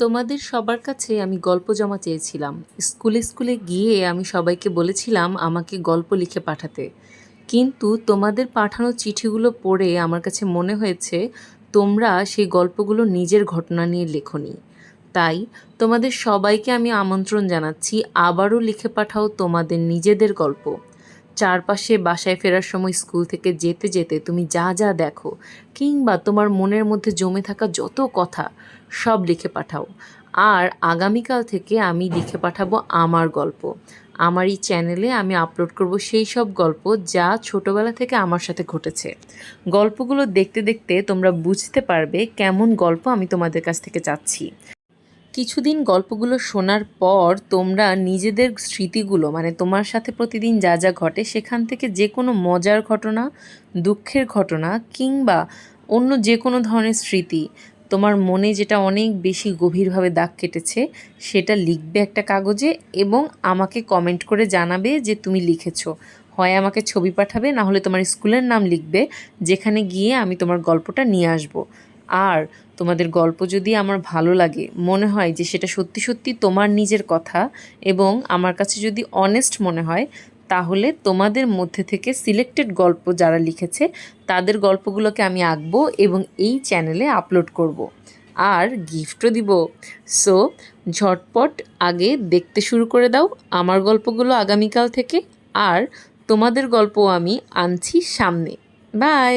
তোমাদের সবার কাছে আমি গল্প জমা চেয়েছিলাম। স্কুলে স্কুলে গিয়ে আমি সবাইকে বলেছিলাম আমাকে গল্প লিখে পাঠাতে। কিন্তু তোমাদের পাঠানো চিঠিগুলো পড়ে আমার কাছে মনে হয়েছে তোমরা সেই গল্পগুলো নিজের ঘটনা নিয়ে লেখনি। তাই তোমাদের সবাইকে আমি আমন্ত্রণ জানাচ্ছি, আবারও লিখে পাঠাও তোমাদের নিজেদের গল্প। চারপাশে বাসায় ফেরার সময় স্কুল থেকে যেতে যেতে তুমি যা যা দেখো, কিংবা তোমার মনের মধ্যে জমে থাকা যত কথা, সব লিখে পাঠাও। আর আগামীকাল থেকে আমি লিখে পাঠাবো আমার গল্প। আমার এই চ্যানেলে আমি আপলোড করব সেই সব গল্প যা ছোটবেলা থেকে আমার সাথে ঘটেছে। গল্পগুলো দেখতে দেখতে তোমরা বুঝতে পারবে কেমন গল্প আমি তোমাদের কাছ থেকে চাচ্ছি। কিছুদিন গল্পগুলো শোনার পর তোমরা নিজেদের স্মৃতিগুলো, মানে তোমার সাথে প্রতিদিন যা যা ঘটে সেখান থেকে যে কোনো মজার ঘটনা, দুঃখের ঘটনা, কিংবা অন্য যে কোনো ধরনের স্মৃতি তোমার মনে যেটা অনেক বেশি গভীরভাবে দাগ কেটেছে সেটা লিখবে একটা কাগজে এবং আমাকে কমেন্ট করে জানাবে যে তুমি লিখেছো। হয় আমাকে ছবি পাঠাবে, না হলে তোমার স্কুলের নাম লিখবে, যেখানে গিয়ে আমি তোমার গল্পটা নিয়ে আসব। আর তোমাদের গল্প যদি আমার ভালো লাগে, মনে হয় যে সেটা সত্যি সত্যি তোমার নিজের কথা এবং আমার কাছে যদি অনেস্ট মনে হয়, তাহলে তোমাদের মধ্যে থেকে সিলেক্টেড গল্প যারা লিখেছে তাদের গল্পগুলোকে আমি আঁকবো এবং এই চ্যানেলে আপলোড করব। আর গিফটও দিব। সো ঝটপট আগে দেখতে শুরু করে দাও আমার গল্পগুলো আগামীকাল থেকে। আর তোমাদের গল্প আমি আনছি সামনে। বাই।